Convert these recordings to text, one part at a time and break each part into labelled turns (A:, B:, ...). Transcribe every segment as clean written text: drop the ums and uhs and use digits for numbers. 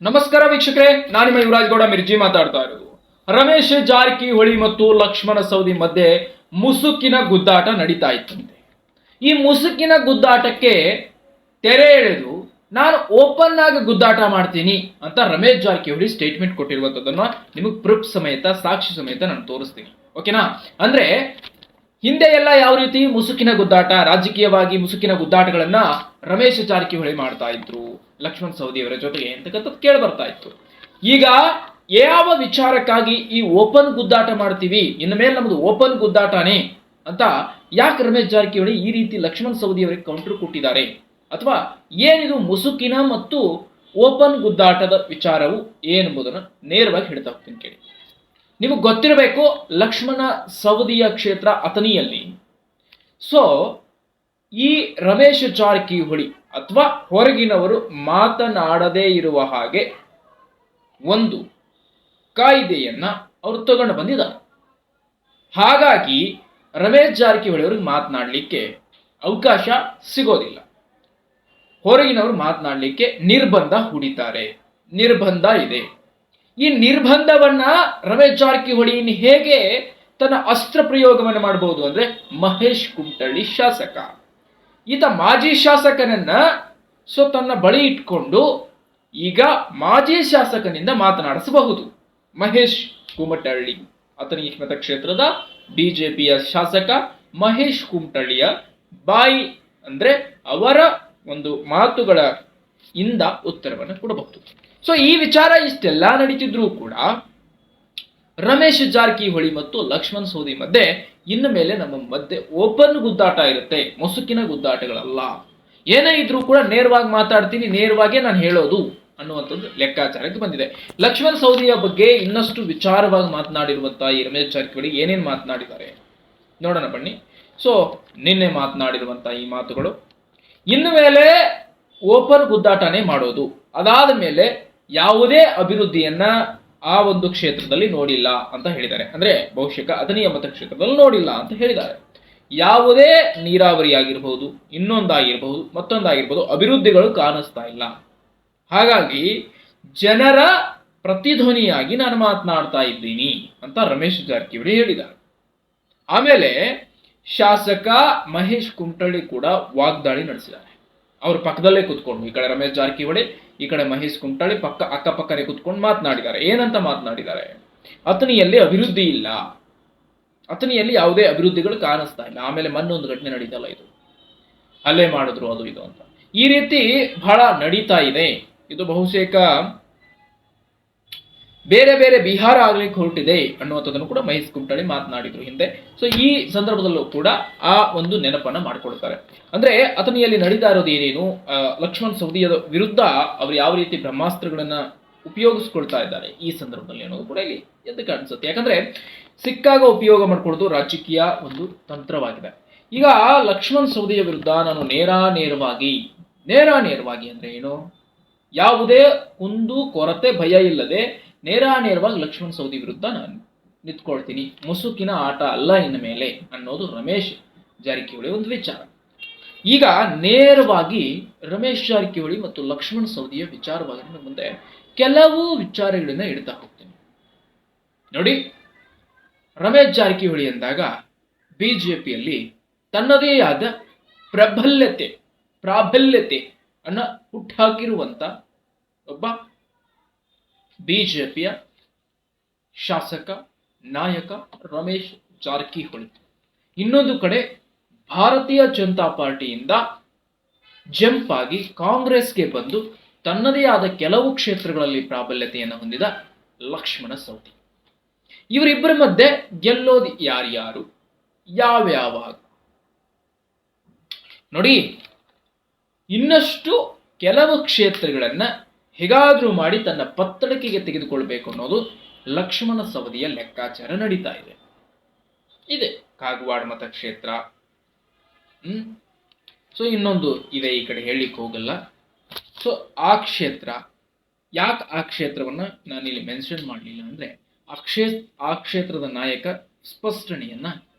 A: ನಮಸ್ಕಾರ ವೀಕ್ಷಕರೇ, ನಾನು ನಿಮ್ಮ ಯುವರಾಜ್ ಗೌಡ ಮಿರ್ಜಿ ಮಾತಾಡ್ತಾ ಇರೋದು. ರಮೇಶ್ ಜಾರಕಿಹೊಳಿ ಮತ್ತು ಲಕ್ಷ್ಮಣ ಸವದಿ ಮಧ್ಯೆ ಮುಸುಕಿನ ಗುದ್ದಾಟ ನಡೀತಾ ಇತ್ತಂತೆ. ಈ ಮುಸುಕಿನ ಗುದ್ದಾಟಕ್ಕೆ ತೆರೆ ಎಳೆದು ನಾನು ಓಪನ್ ಆಗಿ ಗುದ್ದಾಟ ಮಾಡ್ತೀನಿ ಅಂತ ರಮೇಶ್ ಜಾರಕಿಹೊಳಿ ಸ್ಟೇಟ್ಮೆಂಟ್ ಕೊಟ್ಟಿರುವಂತದನ್ನ ನಿಮಗೆ ಪ್ರೂಫ್ ಸಮೇತ ಸಾಕ್ಷಿ ಸಮೇತ ನಾನು ತೋರಿಸ್ತೀನಿ. ಓಕೆನಾ? ಅಂದ್ರೆ ಹಿಂದೆ ಎಲ್ಲ ಯಾವ ರೀತಿ ಮುಸುಕಿನ ಗುದ್ದಾಟ, ರಾಜಕೀಯವಾಗಿ ಮುಸುಕಿನ ಗುದ್ದಾಟಗಳನ್ನ ರಮೇಶ್ ಜಾರಕಿಹೊಳಿ ಮಾಡ್ತಾ ಇದ್ರು ಲಕ್ಷ್ಮಣ ಸವದಿ ಅವರ ಜೊತೆಗೆ ಅಂತಕ್ಕಂಥದ್ದು ಕೇಳಿ ಬರ್ತಾ ಇತ್ತು. ಈಗ ಯಾವ ವಿಚಾರಕ್ಕಾಗಿ ಈ ಓಪನ್ ಗುದ್ದಾಟ ಮಾಡ್ತೀವಿ, ಇನ್ನು ಮೇಲೆ ನಮ್ದು ಓಪನ್ ಗುದ್ದಾಟನೇ ಅಂತ ಯಾಕೆ ರಮೇಶ್ ಜಾರಕಿಹೊಳಿ ಈ ರೀತಿ ಲಕ್ಷ್ಮಣ ಸವದಿ ಅವರಿಗೆ ಕೌಂಟರ್ ಕೊಟ್ಟಿದ್ದಾರೆ, ಅಥವಾ ಏನಿದು ಮುಸುಕಿನ ಮತ್ತು ಓಪನ್ ಗುದ್ದಾಟದ ವಿಚಾರವು ಏನೆಂಬುದನ್ನು ನೇರವಾಗಿ ಹೇಳ್ತಾ ಹೋಗ್ತೀನಿ ಕೇಳಿ. ನಿಮಗೆ ಗೊತ್ತಿರಬೇಕು, ಲಕ್ಷ್ಮಣ ಸವದಿಯ ಕ್ಷೇತ್ರ ಅಥಣಿಯಲ್ಲಿ. ಸೊ ಈ ರಮೇಶ್ ಜಾರಕಿಹೊಳಿ ಅಥವಾ ಹೊರಗಿನವರು ಮಾತನಾಡದೇ ಇರುವ ಹಾಗೆ ಒಂದು ಕಾಯ್ದೆಯನ್ನ ಅವರು ತಗೊಂಡು ಬಂದಿದ್ದಾರೆ. ಹಾಗಾಗಿ ರಮೇಶ್ ಜಾರಕಿಹೊಳಿ ಅವರಿಗೆ ಮಾತನಾಡಲಿಕ್ಕೆ ಅವಕಾಶ ಸಿಗೋದಿಲ್ಲ. ಹೊರಗಿನವರು ಮಾತನಾಡಲಿಕ್ಕೆ ನಿರ್ಬಂಧ ಹೂಡಿದ್ದಾರೆ, ನಿರ್ಬಂಧ ಇದೆ. ಈ ನಿರ್ಬಂಧವನ್ನ ರಮೇಶ್ ಜಾರಕಿಹೊಳಿ ಹೇಗೆ ತನ್ನ ಅಸ್ತ್ರ ಪ್ರಯೋಗವನ್ನು ಮಾಡಬಹುದು ಅಂದ್ರೆ, ಮಹೇಶ್ ಕುಮಟಳ್ಳಿ ಶಾಸಕ, ಈತ ಮಾಜಿ ಶಾಸಕನನ್ನ ತನ್ನ ಬಳಿ ಇಟ್ಕೊಂಡು ಈಗ ಮಾಜಿ ಶಾಸಕನಿಂದ ಮಾತನಾಡಿಸಬಹುದು. ಮಹೇಶ್ ಕುಮಟಳ್ಳಿ ಅಥಣಿ ಮತಕ್ಷೇತ್ರದ ಬಿಜೆಪಿಯ ಶಾಸಕ ಮಹೇಶ್ ಕುಮಟಳ್ಳಿಯ ಬಾಯಿ ಅಂದ್ರೆ ಅವರ ಒಂದು ಮಾತುಗಳ ಇಂದ ಉತ್ತರವನ್ನು ಕೊಡಬಹುದು. ಸೊ ಈ ವಿಚಾರ ಇಷ್ಟೆಲ್ಲ ನಡೀತಿದ್ರು ಕೂಡ ರಮೇಶ್ ಜಾರಕಿಹೊಳಿ ಮತ್ತು ಲಕ್ಷ್ಮಣ ಸವದಿ ಮಧ್ಯೆ ಇನ್ನು ಮೇಲೆ ನಮ್ಮ ಮಧ್ಯೆ ಓಪನ್ ಗುದ್ದಾಟ ಇರುತ್ತೆ, ಮುಸುಕಿನ ಗುದ್ದಾಟಗಳಲ್ಲ. ಏನೇ ಇದ್ರೂ ಕೂಡ ನೇರವಾಗಿ ಮಾತಾಡ್ತೀನಿ, ನೇರವಾಗೇ ನಾನು ಹೇಳೋದು ಅನ್ನುವಂಥದ್ದು ಲೆಕ್ಕಾಚಾರಕ್ಕೆ ಬಂದಿದೆ. ಲಕ್ಷ್ಮಣ ಸವದಿಯ ಬಗ್ಗೆ ಇನ್ನಷ್ಟು ವಿಚಾರವಾಗಿ ಮಾತನಾಡಿರುವಂತಹ ಈ ರಮೇಶ್ ಜಾರಕಿಹೊಳಿ ಏನೇನು ಮಾತನಾಡಿದ್ದಾರೆ ನೋಡೋಣ ಬನ್ನಿ. ಸೊ ನಿನ್ನೆ ಮಾತನಾಡಿರುವಂತಹ ಈ ಮಾತುಗಳು, ಇನ್ನು ಮೇಲೆ ಓಪನ್ ಗುದ್ದಾಟನೇ ಮಾಡೋದು, ಅದಾದ ಮೇಲೆ ಯಾವುದೇ ಅಭಿವೃದ್ಧಿಯನ್ನ ಆ ಒಂದು ಕ್ಷೇತ್ರದಲ್ಲಿ ನೋಡಿಲ್ಲ ಅಂತ ಹೇಳಿದ್ದಾರೆ. ಅಂದ್ರೆ ಬಹುಶಃ ಅಥಣಿಯ ಮತಕ್ಷೇತ್ರದಲ್ಲಿ ನೋಡಿಲ್ಲ ಅಂತ ಹೇಳಿದ್ದಾರೆ. ಯಾವುದೇ ನೀರಾವರಿ ಆಗಿರಬಹುದು, ಇನ್ನೊಂದಾಗಿರಬಹುದು, ಮತ್ತೊಂದಾಗಿರ್ಬಹುದು, ಅಭಿವೃದ್ಧಿಗಳು ಕಾಣಿಸ್ತಾ ಇಲ್ಲ. ಹಾಗಾಗಿ ಜನರ ಪ್ರತಿಧ್ವನಿಯಾಗಿ ನಾನು ಮಾತನಾಡ್ತಾ ಇದ್ದೀನಿ ಅಂತ ರಮೇಶ್ ಜಾರಕಿಹೊಳಿ ಹೇಳಿದ್ದಾರೆ. ಆಮೇಲೆ ಶಾಸಕ ಮಹೇಶ್ ಕುಮಟಳ್ಳಿ ಕೂಡ ವಾಗ್ದಾಳಿ ನಡೆಸಿದ್ದಾರೆ. ಅವ್ರ ಪಕ್ಕದಲ್ಲೇ ಕೂತ್ಕೊಂಡು, ಈ ಕಡೆ ರಮೇಶ್ ಜಾರಕಿಹೊಳಿ, ಈ ಕಡೆ ಮಹೇಶ್ ಕುಮಟಳ್ಳಿ ಅಕ್ಕಪಕ್ಕನೆ ಕೂತ್ಕೊಂಡು ಮಾತನಾಡಿದ್ದಾರೆ. ಏನಂತ ಮಾತನಾಡಿದ್ದಾರೆ? ಅಥಣಿಯಲ್ಲಿ ಅಭಿವೃದ್ಧಿ ಇಲ್ಲ, ಅಥಣಿಯಲ್ಲಿ ಯಾವುದೇ ಅಭಿವೃದ್ಧಿಗಳು ಕಾಣಿಸ್ತಾ ಇಲ್ಲ. ಆಮೇಲೆ ಮೊನ್ನೊಂದು ಘಟನೆ ನಡೀತಲ್ಲ, ಇದು ಹಲ್ಲೆ ಮಾಡಿದ್ರು ಅದು ಇದು ಅಂತ, ಈ ರೀತಿ ಬಹಳ ನಡೀತಾ ಇದೆ. ಇದು ಬಹುಶೇಕ ಬೇರೆ ಬೇರೆ ಬಿಹಾರ ಆಗ್ಲಿಕ್ಕೆ ಹೊರಟಿದೆ ಅನ್ನುವಂಥದ್ದನ್ನು ಕೂಡ ಮಹೇಶ್ ಕುಮಟಳ್ಳಿ ಮಾತನಾಡಿದ್ರು ಹಿಂದೆ. ಸೊ ಈ ಸಂದರ್ಭದಲ್ಲೂ ಕೂಡ ಆ ಒಂದು ನೆನಪನ್ನ ಮಾಡ್ಕೊಳ್ತಾರೆ. ಅಂದ್ರೆ ಅಥಣಿಯಲ್ಲಿ ನಡೀತಾ ಇರೋದು ಏನೇನು, ಲಕ್ಷ್ಮಣ ಸವದಿಯ ವಿರುದ್ಧ ಅವರು ಯಾವ ರೀತಿ ಬ್ರಹ್ಮಾಸ್ತ್ರಗಳನ್ನ ಉಪಯೋಗಿಸ್ಕೊಳ್ತಾ ಇದ್ದಾರೆ ಈ ಸಂದರ್ಭದಲ್ಲಿ ಅನ್ನೋದು ಕೂಡ ಇಲ್ಲಿ ಎದ್ದು ಕಾಣಿಸುತ್ತೆ. ಯಾಕಂದ್ರೆ ಸಿಕ್ಕಾಗ ಉಪಯೋಗ ಮಾಡ್ಕೊಳ್ಳೋದು ರಾಜಕೀಯ ಒಂದು ತಂತ್ರವಾಗಿದೆ. ಈಗ ಲಕ್ಷ್ಮಣ ಸವದಿಯ ವಿರುದ್ಧ ನಾನು ನೇರವಾಗಿ ಅಂದ್ರೆ ಏನು, ಯಾವುದೇ ಕುಂದು ಕೊರತೆ ಭಯ ಇಲ್ಲದೆ ನೇರವಾಗಿ ಲಕ್ಷ್ಮಣ ಸವದಿ ವಿರುದ್ಧ ನಾನು ನಿಂತ್ಕೊಳ್ತೀನಿ, ಮುಸುಕಿನ ಆಟ ಅಲ್ಲ ಇನ್ನು ಮೇಲೆ ಅನ್ನೋದು ರಮೇಶ್ ಜಾರಕಿಹೊಳಿ ಒಂದು ವಿಚಾರ. ಈಗ ನೇರವಾಗಿ ರಮೇಶ್ ಜಾರಕಿಹೊಳಿ ಮತ್ತು ಲಕ್ಷ್ಮಣ ಸವದಿಯ ವಿಚಾರವಾಗಿ ಮುಂದೆ ಕೆಲವು ವಿಚಾರಗಳನ್ನ ಇಡ್ತಾ ಹೋಗ್ತೀನಿ ನೋಡಿ. ರಮೇಶ್ ಜಾರಕಿಹೊಳಿ ಅಂದಾಗ ಬಿಜೆಪಿಯಲ್ಲಿ ತನ್ನದೇ ಆದ ಪ್ರಾಬಲ್ಯತೆ ಅನ್ನ ಹುಟ್ಟಾಕಿರುವಂತ ಒಬ್ಬ ಬಿಜೆಪಿಯ ಶಾಸಕ ನಾಯಕ ರಮೇಶ್ ಜಾರಕಿಹೊಳಿ. ಇನ್ನೊಂದು ಕಡೆ ಭಾರತೀಯ ಜನತಾ ಪಾರ್ಟಿಯಿಂದ ಜಂಪ್ ಆಗಿ ಕಾಂಗ್ರೆಸ್ಗೆ ಬಂದು ತನ್ನದೇ ಆದ ಕೆಲವು ಕ್ಷೇತ್ರಗಳಲ್ಲಿ ಪ್ರಾಬಲ್ಯತೆಯನ್ನು ಹೊಂದಿದ ಲಕ್ಷ್ಮಣ ಸವದಿ. ಇವರಿಬ್ಬರ ಮಧ್ಯೆ ಗೆಲ್ಲೋದು ಯಾರ್ಯಾರು, ಯಾವ್ಯಾವಾಗ ನೋಡಿ. ಇನ್ನಷ್ಟು ಕೆಲವು ಕ್ಷೇತ್ರಗಳನ್ನ ಹೇಗಾದ್ರೂ ಮಾಡಿ ತನ್ನ ಪತ್ತಡಕೆಗೆ ತೆಗೆದುಕೊಳ್ಬೇಕು ಅನ್ನೋದು ಲಕ್ಷ್ಮಣ ಸವದಿಯ ಲೆಕ್ಕಾಚಾರ ನಡೀತಾ ಇದೆ. ಕಾಗವಾಡ ಮತಕ್ಷೇತ್ರ, ಸೊ ಇನ್ನೊಂದು ಇದೆ, ಈ ಕಡೆ ಹೇಳಿಕ್ಕೆ ಹೋಗಲ್ಲ. ಸೊ ಆ ಕ್ಷೇತ್ರ, ಯಾಕೆ ಆ ಕ್ಷೇತ್ರವನ್ನ ನಾನು ಇಲ್ಲಿ ಮೆನ್ಷನ್ ಮಾಡಲಿಲ್ಲ ಅಂದ್ರೆ, ಆ ಕ್ಷೇತ್ರದ ನಾಯಕ ಸ್ಪಷ್ಟನೆಯನ್ನ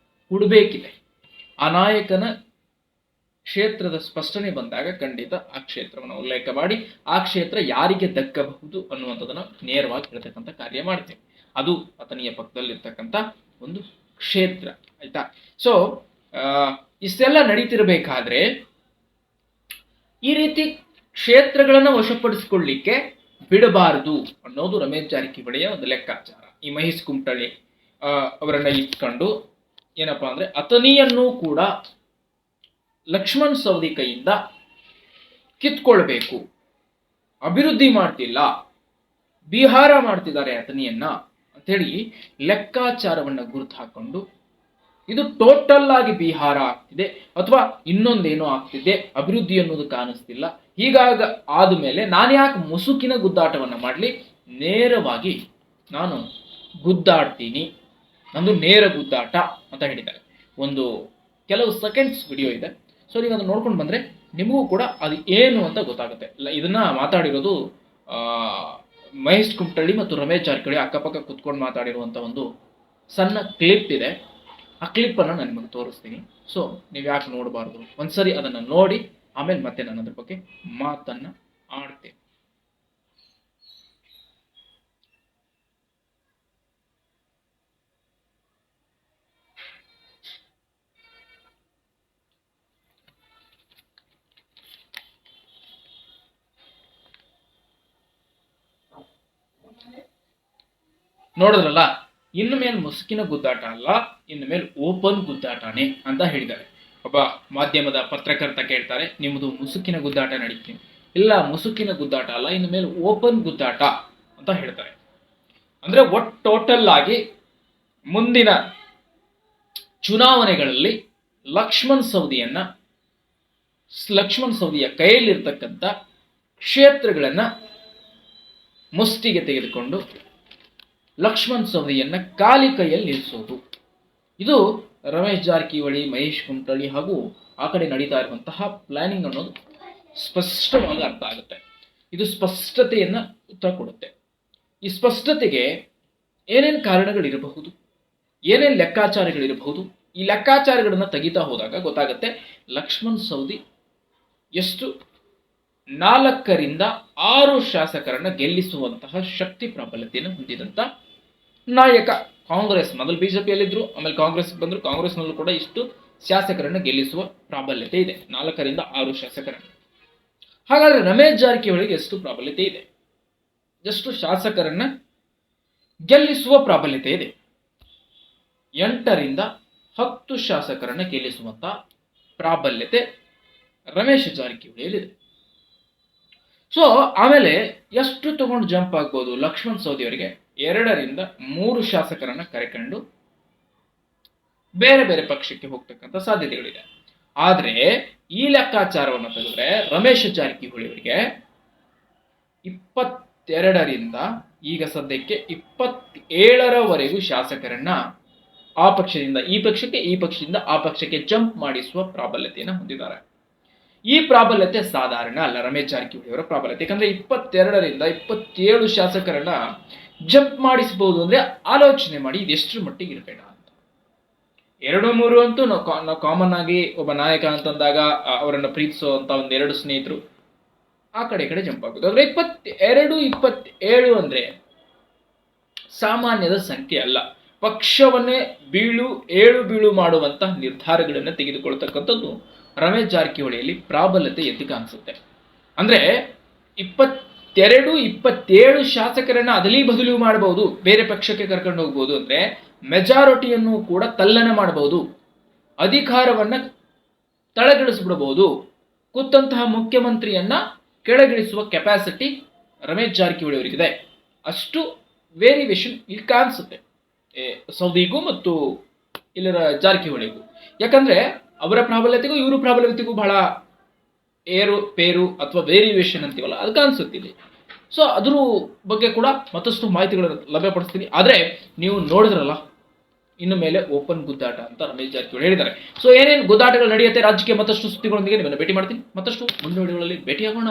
A: ಕೊಡಬೇಕಿದೆ. ಆ ನಾಯಕನ ಕ್ಷೇತ್ರದ ಸ್ಪಷ್ಟನೆ ಬಂದಾಗ ಖಂಡಿತ ಆ ಕ್ಷೇತ್ರವನ್ನು ಉಲ್ಲೇಖ ಮಾಡಿ ಆ ಕ್ಷೇತ್ರ ಯಾರಿಗೆ ದಕ್ಕಬಹುದು ಅನ್ನುವಂಥದ್ದನ್ನು ನೇರವಾಗಿ ಹೇಳ್ತಕ್ಕಂಥ ಕಾರ್ಯ ಮಾಡ್ತೇವೆ. ಅದು ಅಥಣಿಯ ಪಕ್ಕದಲ್ಲಿರ್ತಕ್ಕಂಥ ಒಂದು ಕ್ಷೇತ್ರ. ಆಯ್ತಾ? ಸೊ ಇಷ್ಟೆಲ್ಲ ನಡೀತಿರ್ಬೇಕಾದ್ರೆ ಈ ರೀತಿ ಕ್ಷೇತ್ರಗಳನ್ನು ವಶಪಡಿಸಿಕೊಳ್ಳಿಕ್ಕೆ ಬಿಡಬಾರದು ಅನ್ನೋದು ರಮೇಶ್ ಜಾರಕಿಹೊಳಿಯ ಒಂದು ಲೆಕ್ಕಾಚಾರ. ಈ ಮಹೇಶ್ ಕುಮಟಳ್ಳಿ ಅವರನ್ನ ಇಟ್ಕೊಂಡು ಏನಪ್ಪಾ ಅಂದ್ರೆ ಅಥಣಿಯನ್ನು ಕೂಡ ಲಕ್ಷ್ಮಣ್ ಸವದಿ ಕೈಯಿಂದ ಕಿತ್ಕೊಳ್ಬೇಕು, ಅಭಿವೃದ್ಧಿ ಮಾಡ್ತಿಲ್ಲ, ಬಿಹಾರ ಮಾಡ್ತಿದ್ದಾರೆ ಅಥಣಿಯನ್ನ ಅಂತೇಳಿ ಲೆಕ್ಕಾಚಾರವನ್ನ ಗುರುತು ಹಾಕೊಂಡು ಇದು ಟೋಟಲ್ ಆಗಿ ಬಿಹಾರ ಆಗ್ತಿದೆ ಅಥವಾ ಇನ್ನೊಂದೇನೋ ಆಗ್ತಿದೆ, ಅಭಿವೃದ್ಧಿ ಅನ್ನೋದು ಕಾಣಿಸ್ತಿಲ್ಲ, ಹೀಗಾಗ ಆದ್ಮೇಲೆ ನಾನು ಯಾಕೆ ಮುಸುಕಿನ ಗುದ್ದಾಟವನ್ನ ಮಾಡಲಿ, ನೇರವಾಗಿ ನಾನು ಗುದ್ದಾಡ್ತೀನಿ, ನಂದು ನೇರ ಗುದ್ದಾಟ ಅಂತ ಹೇಳಿದ್ದಾರೆ. ಒಂದು ಕೆಲವು ಸೆಕೆಂಡ್ಸ್ ವಿಡಿಯೋ ಇದೆ. ಸೊ ನೀವು ಅದನ್ನ ನೋಡ್ಕೊಂಡು ಬಂದ್ರೆ ನಿಮಗೂ ಕೂಡ ಅದು ಏನು ಅಂತ ಗೊತ್ತಾಗುತ್ತೆ. ಇದನ್ನ ಮಾತಾಡಿರೋದು ಮಹೇಶ್ ಕುಮಟಳ್ಳಿ ಮತ್ತು ರಮೇಶ್ ಜಾರಕಿಹೊಳಿ ಅಕ್ಕಪಕ್ಕ ಕುತ್ಕೊಂಡು ಮಾತಾಡಿರುವಂತ ಒಂದು ಸಣ್ಣ ಕ್ಲಿಪ್ ಇದೆ. ಆ ಕ್ಲಿಪ್ ಅನ್ನ ನಾನು ನಿಮಗೆ ತೋರಿಸ್ತೀನಿ. ಸೊ ನೀವು ಯಾಕೆ ನೋಡಬಾರ್ದು, ಒಂದ್ಸರಿ ಅದನ್ನ ನೋಡಿ ಆಮೇಲೆ ಮತ್ತೆ ನಾನು ಅದ್ರ ಬಗ್ಗೆ ಮಾತನ್ನ ಆಡ್ತೇನೆ. ನೋಡಿದ್ರಲ್ಲ, ಇನ್ನು ಮೇಲೆ ಮುಸುಕಿನ ಗುದ್ದಾಟ ಅಲ್ಲ, ಇನ್ನು ಮೇಲೆ ಓಪನ್ ಗುದ್ದಾಟನೇ ಅಂತ ಹೇಳಿದ್ದಾರೆ. ಒಬ್ಬ ಮಾಧ್ಯಮದ ಪತ್ರಕರ್ತ ಕೇಳ್ತಾರೆ, ನಿಮ್ಮದು ಮುಸುಕಿನ ಗುದ್ದಾಟ ನಡೀತೀನಿ. ಇಲ್ಲ, ಮುಸುಕಿನ ಗುದ್ದಾಟ ಅಲ್ಲ, ಇನ್ನು ಮೇಲೆ ಓಪನ್ ಗುದ್ದಾಟ ಅಂತ ಹೇಳ್ತಾರೆ. ಅಂದ್ರೆ ಟೋಟಲ್ ಆಗಿ ಮುಂದಿನ ಚುನಾವಣೆಗಳಲ್ಲಿ ಲಕ್ಷ್ಮಣ್ ಸವದಿಯ ಕೈಯಲ್ಲಿರ್ತಕ್ಕಂಥ ಕ್ಷೇತ್ರಗಳನ್ನ ಮುಷ್ಟಿಗೆ ತೆಗೆದುಕೊಂಡು ಲಕ್ಷ್ಮಣ್ ಸವದಿಯನ್ನ ಖಾಲಿ ಕೈಯಲ್ಲಿ ನಿಲ್ಲಿಸೋದು. ಇದು ರಮೇಶ್ ಜಾರಕಿಹೊಳಿ, ಮಹೇಶ್ ಕುಮಟಳ್ಳಿ ಹಾಗೂ ಆ ಕಡೆ ನಡೀತಾ ಇರುವಂತಹ ಪ್ಲಾನಿಂಗ್ ಅನ್ನೋದು ಸ್ಪಷ್ಟವಾಗಿ ಅರ್ಥ ಆಗುತ್ತೆ. ಇದು ಸ್ಪಷ್ಟತೆಯನ್ನ ಉತ್ತರ ಕೊಡುತ್ತೆ. ಈ ಸ್ಪಷ್ಟತೆಗೆ ಏನೇನು ಕಾರಣಗಳಿರಬಹುದು, ಏನೇನು ಲೆಕ್ಕಾಚಾರಗಳಿರಬಹುದು, ಈ ಲೆಕ್ಕಾಚಾರಗಳನ್ನ ತೆಗಿತಾ ಹೋದಾಗ ಗೊತ್ತಾಗುತ್ತೆ ಲಕ್ಷ್ಮಣ್ ಸವದಿ ಎಷ್ಟು 4 ರಿಂದ 6 ಶಾಸಕರನ್ನ ಗೆಲ್ಲಿಸುವಂತಹ ಶಕ್ತಿ ಪ್ರಾಬಲ್ಯತೆಯನ್ನು ಹೊಂದಿದಂತ ನಾಯಕ. ಕಾಂಗ್ರೆಸ್ ಮೊದಲು ಬಿಜೆಪಿಯಲ್ಲಿದ್ರು, ಆಮೇಲೆ ಕಾಂಗ್ರೆಸ್ ಬಂದ್ರು, ಕಾಂಗ್ರೆಸ್ನಲ್ಲೂ ಕೂಡ ಇಷ್ಟು ಶಾಸಕರನ್ನ ಗೆಲ್ಲಿಸುವ ಪ್ರಾಬಲ್ಯತೆ ಇದೆ, 4 ರಿಂದ 6 ಶಾಸಕರನ್ನ. ಹಾಗಾದ್ರೆ ರಮೇಶ್ ಜಾರಕಿಹೊಳಿಗೆ ಎಷ್ಟು ಪ್ರಾಬಲ್ಯತೆ ಇದೆ, ಎಷ್ಟು ಶಾಸಕರನ್ನ ಗೆಲ್ಲಿಸುವ ಪ್ರಾಬಲ್ಯತೆ ಇದೆ? 8 ರಿಂದ 10 ಶಾಸಕರನ್ನ ಗೆಲ್ಲಿಸುವಂತ ಪ್ರಾಬಲ್ಯತೆ ರಮೇಶ್ ಜಾರಕಿಹೊಳಿಯಲ್ಲಿದೆ. ಸೊ ಆಮೇಲೆ ಎಷ್ಟು ತಗೊಂಡು ಜಂಪ್ ಆಗ್ಬೋದು ಲಕ್ಷ್ಮಣ್ ಸವದಿ ಅವರಿಗೆ? 2 ರಿಂದ 3 ಶಾಸಕರನ್ನ ಕರೆಕೊಂಡು ಬೇರೆ ಬೇರೆ ಪಕ್ಷಕ್ಕೆ ಹೋಗ್ತಕ್ಕಂಥ ಸಾಧ್ಯತೆಗಳಿದೆ. ಆದ್ರೆ ಈ ಲೆಕ್ಕಾಚಾರವನ್ನು ತೆಗೆದ್ರೆ ರಮೇಶ್ ಜಾರಕಿಹೊಳಿ ಅವರಿಗೆ 22 ರಿಂದ ಈಗ ಸದ್ಯಕ್ಕೆ 27ರವರೆಗೂ ಶಾಸಕರನ್ನ ಆ ಪಕ್ಷದಿಂದ ಈ ಪಕ್ಷಕ್ಕೆ, ಈ ಪಕ್ಷದಿಂದ ಆ ಪಕ್ಷಕ್ಕೆ ಜಂಪ್ ಮಾಡಿಸುವ ಪ್ರಾಬಲ್ಯತೆಯನ್ನು ಹೊಂದಿದ್ದಾರೆ. ಈ ಪ್ರಾಬಲ್ಯತೆ ಸಾಧಾರಣ ಅಲ್ಲ ರಮೇಶ್ ಜಾರಕಿಹೊಳಿ ಅವರ ಪ್ರಾಬಲ್ಯತೆ. ಯಾಕಂದ್ರೆ 22 ರಿಂದ 27 ಶಾಸಕರನ್ನ ಜಂಪ್ ಮಾಡಿಸಬಹುದು ಅಂದ್ರೆ ಆಲೋಚನೆ ಮಾಡಿ ಇದೆಷ್ಟರ ಮಟ್ಟಿಗೆ ಇರಬೇಡ ಅಂತ. 2-3 ಅಂತೂ ನಾವು ಕಾಮನ್ ಆಗಿ ಒಬ್ಬ ನಾಯಕ ಅಂತಂದಾಗ ಅವರನ್ನ ಪ್ರೀತಿಸುವಂತ 1-2 ಸ್ನೇಹಿತರು ಆ ಕಡೆ ಈ ಕಡೆ ಜಂಪ್ ಆಗೋದು. ಆದ್ರೆ 22-27 ಅಂದ್ರೆ ಸಾಮಾನ್ಯದ ಸಂಖ್ಯೆ ಅಲ್ಲ. ಪಕ್ಷವನ್ನೇ ಏಳು ಮಾಡುವಂತಹ ನಿರ್ಧಾರಗಳನ್ನ ತೆಗೆದುಕೊಳ್ತಕ್ಕಂಥದ್ದು ರಮೇಶ್ ಜಾರಕಿಹೊಳಿಯಲ್ಲಿ ಪ್ರಾಬಲ್ಯತೆ ಎದ್ದು ಕಾಣಿಸುತ್ತೆ. ಅಂದ್ರೆ 22-27 ಶಾಸಕರನ್ನ ಅದಲಿ ಬದಲು ಮಾಡಬಹುದು, ಬೇರೆ ಪಕ್ಷಕ್ಕೆ ಕರ್ಕೊಂಡು ಹೋಗ್ಬೋದು. ಅಂದ್ರೆ ಮೆಜಾರಿಟಿಯನ್ನು ಕೂಡ ತಲ್ಲಣ ಮಾಡಬಹುದು, ಅಧಿಕಾರವನ್ನ ತಳಗಿಳಿಸ್ಬಿಡಬಹುದು, ಕೂತಂತಹ ಮುಖ್ಯಮಂತ್ರಿಯನ್ನ ಕೆಳಗಿಳಿಸುವ ಕೆಪಾಸಿಟಿ ರಮೇಶ್ ಜಾರಕಿಹೊಳಿ ಅವರಿಗಿದೆ. ಅಷ್ಟು ವೇರಿಯೇಷನ್ ಇಲ್ಲಿ ಕಾಣಿಸುತ್ತೆ ಸೌದಿಗೂ ಮತ್ತು ಇಲ್ಲರ ಜಾರಕಿಹೊಳಿಗೂ. ಯಾಕಂದ್ರೆ ಅವರ ಪ್ರಾಬಲ್ಯತೆಗೂ ಇವರು ಪ್ರಾಬಲ್ಯತೆಗೂ ಬಹಳ ಪೇರು ಅಥವಾ ವೇರಿಯೇಷನ್ ಅಂತೀವಲ್ಲ ಅದು ಕಾಣಿಸುತ್ತಿದೆ. ಸೊ ಅದ್ರ ಬಗ್ಗೆ ಕೂಡ ಮತ್ತಷ್ಟು ಮಾಹಿತಿಗಳನ್ನು ಲಭ್ಯಪಡಿಸ್ತೀನಿ. ಆದ್ರೆ ನೀವು ನೋಡಿದ್ರಲ್ಲ, ಇನ್ನು ಮೇಲೆ ಓಪನ್ ಗುದ್ದಾಟ ಅಂತ ರಮೇಶ್ ಜಾರಕಿಹೊಳಿ ಹೇಳಿದ್ದಾರೆ. ಸೊ ಏನೇನು ಗುದ್ದಾಟಗಳು ನಡೆಯುತ್ತೆ ರಾಜ್ಯಕ್ಕೆ ಮತ್ತಷ್ಟು ಸುದ್ದಿಗಳೊಂದಿಗೆ ನಿಮ್ಮನ್ನು ಭೇಟಿ ಮಾಡ್ತೀನಿ. ಮತ್ತಷ್ಟು ಮುಂದಿನ ವಿಡಿಯೋಗಳಲ್ಲಿ ಭೇಟಿಯಾಗೋಣ.